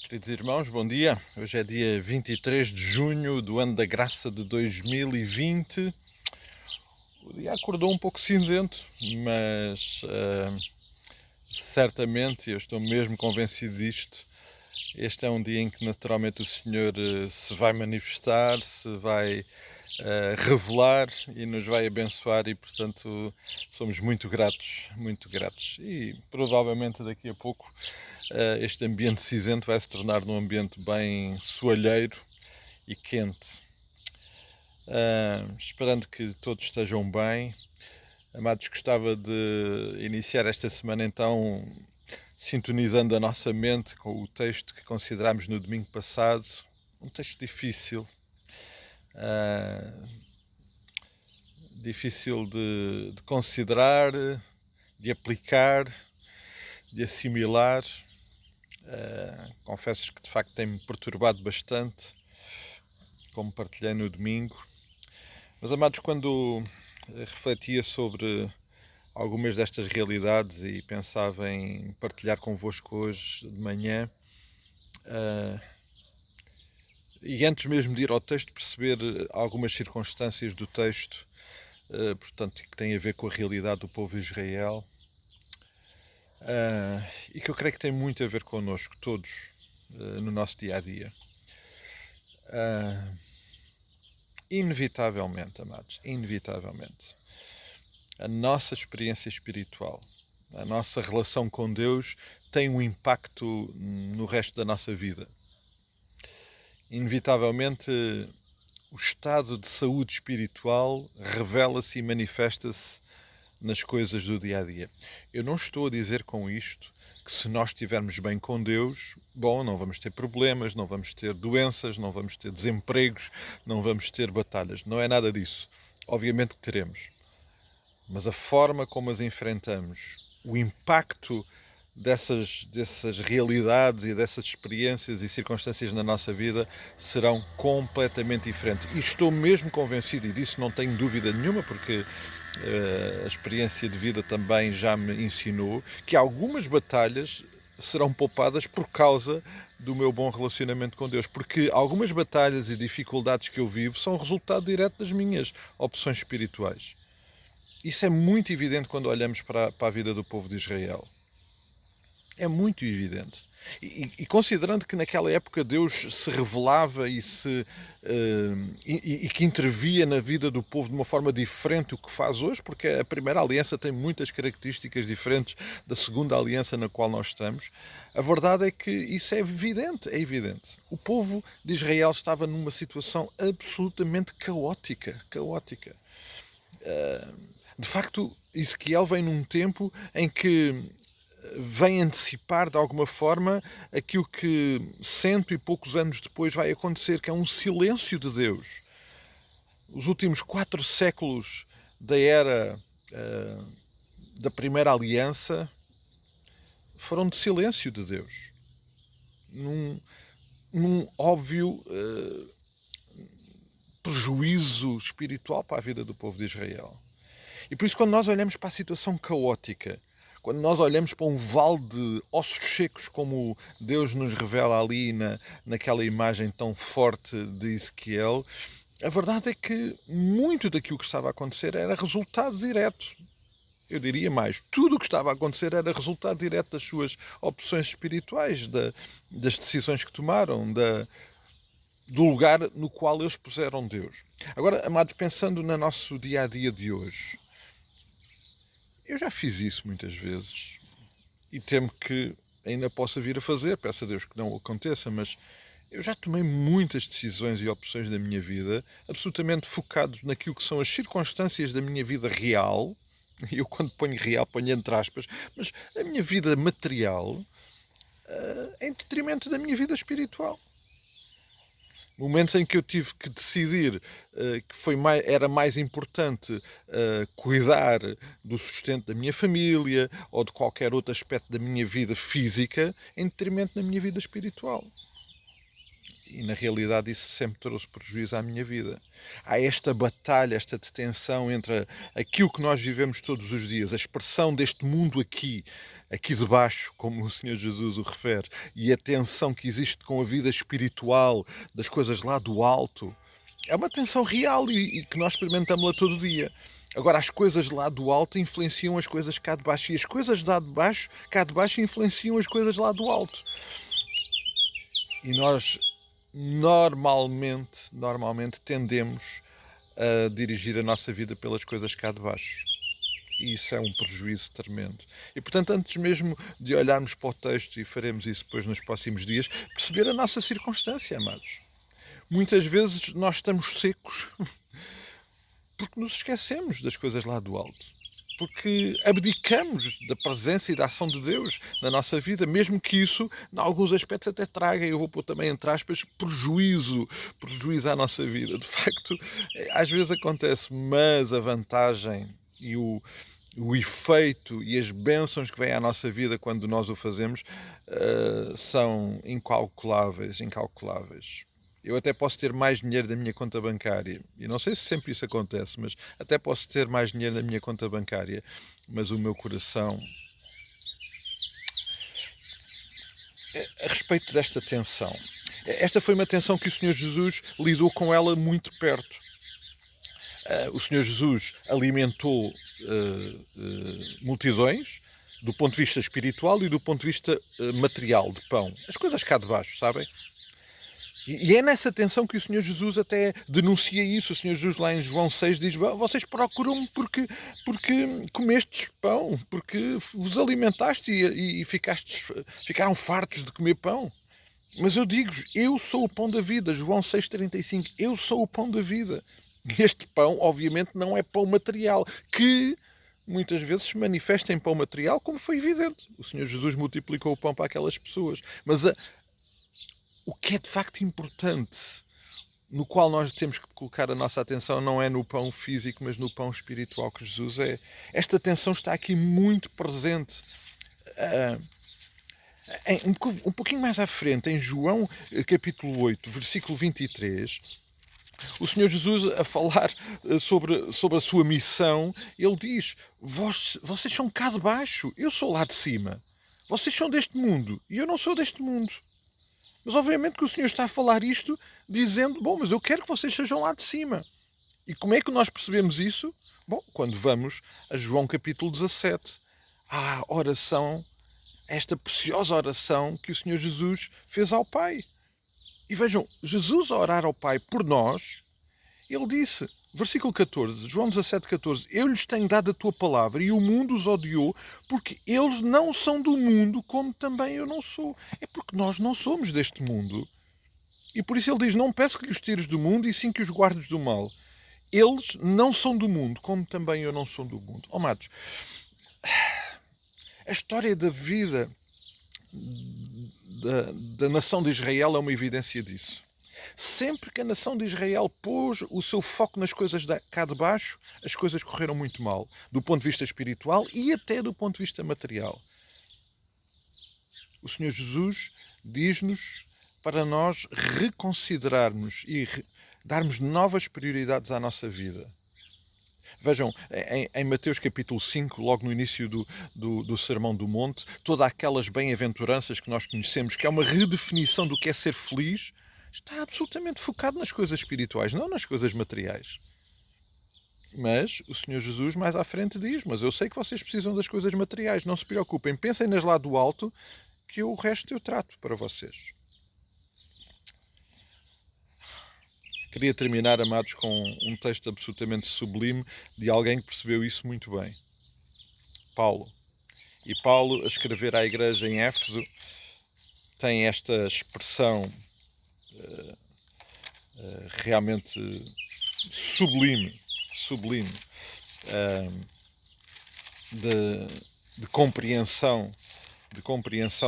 Queridos irmãos, bom dia. Hoje é dia 23 de junho do ano da graça de 2020. O dia acordou um pouco cinzento, mas certamente, eu estou mesmo convencido disto, este é um dia em que naturalmente o Senhor se vai manifestar, se vai revelar e nos vai abençoar e, portanto, somos muito gratos, muito gratos. E provavelmente daqui a pouco este ambiente cinzento vai se tornar num ambiente bem soalheiro e quente. Esperando que todos estejam bem. Amados, gostava de iniciar esta semana então sintonizando a nossa mente com o texto que considerámos no domingo passado, um texto difícil, difícil de considerar, de aplicar, de assimilar. Confesso que de facto tem-me perturbado bastante, como partilhei no domingo. Mas, amados, quando refletia sobre algumas destas realidades e pensava em partilhar convosco hoje de manhã, e antes mesmo de ir ao texto, perceber algumas circunstâncias do texto, portanto, que têm a ver com a realidade do povo de Israel, e que eu creio que tem muito a ver connosco, todos, no nosso dia-a-dia. Inevitavelmente, amados, inevitavelmente, a nossa experiência espiritual, a nossa relação com Deus tem um impacto no resto da nossa vida. Inevitavelmente, o estado de saúde espiritual revela-se e manifesta-se nas coisas do dia-a-dia. Eu não estou a dizer com isto que se nós estivermos bem com Deus, bom, não vamos ter problemas, não vamos ter doenças, não vamos ter desempregos, não vamos ter batalhas. Não é nada disso. Obviamente que teremos. Mas a forma como as enfrentamos, o impacto dessas realidades e dessas experiências e circunstâncias na nossa vida serão completamente diferentes. E estou mesmo convencido, e disso não tenho dúvida nenhuma, porque a experiência de vida também já me ensinou, que algumas batalhas serão poupadas por causa do meu bom relacionamento com Deus, porque algumas batalhas e dificuldades que eu vivo são resultado direto das minhas opções espirituais. Isso é muito evidente quando olhamos para a vida do povo de Israel. É muito evidente. E considerando que naquela época Deus se revelava e que intervia na vida do povo de uma forma diferente do que faz hoje, porque a primeira aliança tem muitas características diferentes da segunda aliança na qual nós estamos, a verdade é que isso é evidente, é evidente. O povo de Israel estava numa situação absolutamente caótica, caótica. De facto, Ezequiel vem num tempo em que vem antecipar de alguma forma aquilo que cento e poucos anos depois vai acontecer, que é um silêncio de Deus. Os últimos 4 séculos da era da primeira aliança foram de silêncio de Deus. Num óbvio prejuízo espiritual para a vida do povo de Israel. E por isso, quando nós olhamos para a situação caótica, quando nós olhamos para um vale de ossos secos, como Deus nos revela ali naquela imagem tão forte de Ezequiel, a verdade é que muito daquilo que estava a acontecer era resultado direto. Eu diria mais, tudo o que estava a acontecer era resultado direto das suas opções espirituais, das decisões que tomaram, do lugar no qual eles puseram Deus. Agora, amados, pensando no nosso dia-a-dia de hoje, eu já fiz isso muitas vezes e temo que ainda possa vir a fazer, peço a Deus que não aconteça, mas eu já tomei muitas decisões e opções da minha vida absolutamente focados naquilo que são as circunstâncias da minha vida real, e eu quando ponho real ponho entre aspas, mas a minha vida material em detrimento da minha vida espiritual. Momentos em que eu tive que decidir era mais importante cuidar do sustento da minha família ou de qualquer outro aspecto da minha vida física em detrimento da minha vida espiritual. E na realidade isso sempre trouxe prejuízo à minha vida. Há esta batalha, esta tensão entre aquilo que nós vivemos todos os dias, a expressão deste mundo aqui, aqui de baixo, como o Senhor Jesus o refere, e a tensão que existe com a vida espiritual, das coisas lá do alto, é uma tensão real e que nós experimentamos-la todo dia. Agora, as coisas lá do alto influenciam as coisas cá de baixo, e as coisas lá de baixo, cá de baixo, influenciam as coisas lá do alto. E nós normalmente tendemos a dirigir a nossa vida pelas coisas cá de baixo. E isso é um prejuízo tremendo. E, portanto, antes mesmo de olharmos para o texto, e faremos isso depois nos próximos dias, perceber a nossa circunstância, amados. Muitas vezes nós estamos secos porque nos esquecemos das coisas lá do alto. Porque abdicamos da presença e da ação de Deus na nossa vida, mesmo que isso, em alguns aspectos, até traga, eu vou pôr também entre aspas, prejuízo à nossa vida. De facto, às vezes acontece, mas a vantagem e o efeito e as bênçãos que vêm à nossa vida quando nós o fazemos são incalculáveis. Eu até posso ter mais dinheiro da minha conta bancária, e não sei se sempre isso acontece, mas até posso ter mais dinheiro na minha conta bancária, mas o meu coração, a respeito desta tensão, esta foi uma tensão que o Senhor Jesus lidou com ela muito perto. O Senhor Jesus alimentou multidões do ponto de vista espiritual e do ponto de vista material, de pão. As coisas cá de baixo, sabem? E é nessa tensão que o Senhor Jesus até denuncia isso. O Senhor Jesus lá em João 6 diz: vocês procuram-me porque comestes pão, porque vos alimentaste e ficaram fartos de comer pão. Mas eu digo-vos, eu sou o pão da vida. João 6,35, eu sou o pão da vida. Este pão, obviamente, não é pão material, que muitas vezes se manifesta em pão material, como foi evidente. O Senhor Jesus multiplicou o pão para aquelas pessoas. Mas o que é de facto importante, no qual nós temos que colocar a nossa atenção, não é no pão físico, mas no pão espiritual que Jesus é. Esta atenção está aqui muito presente. Um pouquinho mais à frente, em João capítulo 8, versículo 23, o Senhor Jesus, a falar sobre a sua missão, ele diz: vocês são cá de baixo, eu sou lá de cima. Vocês são deste mundo e eu não sou deste mundo. Mas obviamente que o Senhor está a falar isto dizendo: bom, mas eu quero que vocês sejam lá de cima. E como é que nós percebemos isso? Bom, quando vamos a João capítulo 17, à oração, esta preciosa oração que o Senhor Jesus fez ao Pai. E vejam, Jesus a orar ao Pai por nós, ele disse, versículo 14, João 17, 14, eu lhes tenho dado a tua palavra e o mundo os odiou porque eles não são do mundo como também eu não sou. É porque nós não somos deste mundo. E por isso ele diz, não peço que lhes tires do mundo e sim que os guardes do mal. Eles não são do mundo como também eu não sou do mundo. Amados, a história da vida da nação de Israel é uma evidência disso. Sempre que a nação de Israel pôs o seu foco nas coisas cá de baixo, as coisas correram muito mal, do ponto de vista espiritual e até do ponto de vista material. O Senhor Jesus diz-nos para nós reconsiderarmos e darmos novas prioridades à nossa vida. Vejam, em Mateus capítulo 5, logo no início do Sermão do Monte, todas aquelas bem-aventuranças que nós conhecemos, que é uma redefinição do que é ser feliz, está absolutamente focado nas coisas espirituais, não nas coisas materiais. Mas o Senhor Jesus mais à frente diz, mas eu sei que vocês precisam das coisas materiais, não se preocupem, pensem nas lá do alto, que o resto eu trato para vocês. Queria terminar, amados, com um texto absolutamente sublime de alguém que percebeu isso muito bem. Paulo. E Paulo, a escrever à igreja em Éfeso, tem esta expressão realmente sublime de compreensão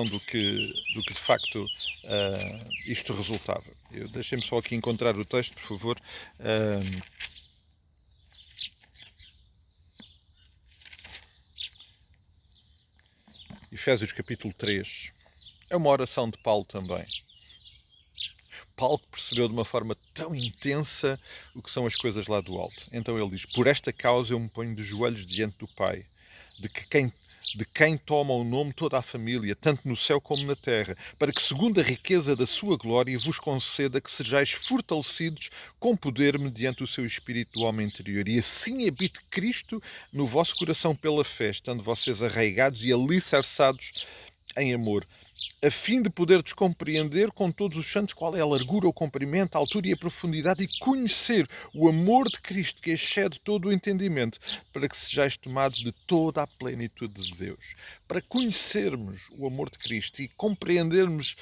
do que de facto isto resultava. Deixem-me só aqui encontrar o texto, por favor. Efésios capítulo 3. É uma oração de Paulo também. Paulo percebeu de uma forma tão intensa o que são as coisas lá do alto. Então ele diz, por esta causa eu me ponho de joelhos diante do Pai, de quem de quem toma o nome toda a família, tanto no céu como na terra, para que, segundo a riqueza da sua glória, vos conceda que sejais fortalecidos com poder mediante o seu espírito do homem interior, e assim habite Cristo no vosso coração pela fé, estando vocês arraigados e alicerçados em amor, a fim de poderdes compreender com todos os santos qual é a largura, o comprimento, a altura e a profundidade, e conhecer o amor de Cristo que excede todo o entendimento, para que sejais tomados de toda a plenitude de Deus. Para conhecermos o amor de Cristo e compreendermos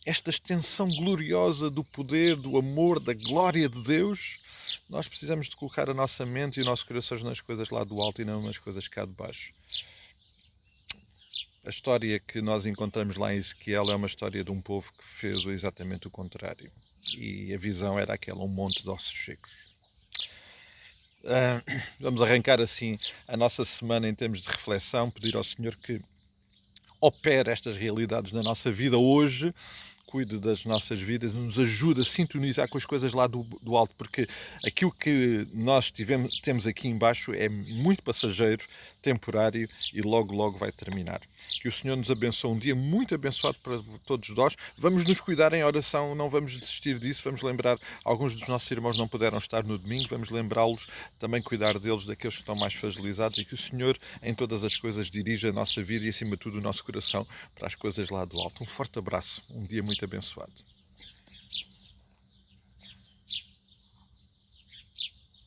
esta extensão gloriosa do poder, do amor, da glória de Deus, nós precisamos de colocar a nossa mente e o nosso coração nas coisas lá do alto e não nas coisas cá de baixo. A história que nós encontramos lá em Ezequiel é uma história de um povo que fez exatamente o contrário. E a visão era aquela, um monte de ossos secos. Vamos arrancar assim a nossa semana em termos de reflexão, pedir ao Senhor que opere estas realidades na nossa vida hoje, cuide das nossas vidas, nos ajude a sintonizar com as coisas lá do alto, porque aquilo que nós temos aqui embaixo é muito passageiro, temporário e logo, logo vai terminar. Que o Senhor nos abençoe, um dia muito abençoado para todos nós. Vamos nos cuidar em oração, não vamos desistir disso, vamos lembrar, alguns dos nossos irmãos não puderam estar no domingo, vamos lembrá-los, também cuidar deles, daqueles que estão mais fragilizados, e que o Senhor em todas as coisas dirija a nossa vida e acima de tudo o nosso coração para as coisas lá do alto. Um forte abraço, um dia muito abençoado.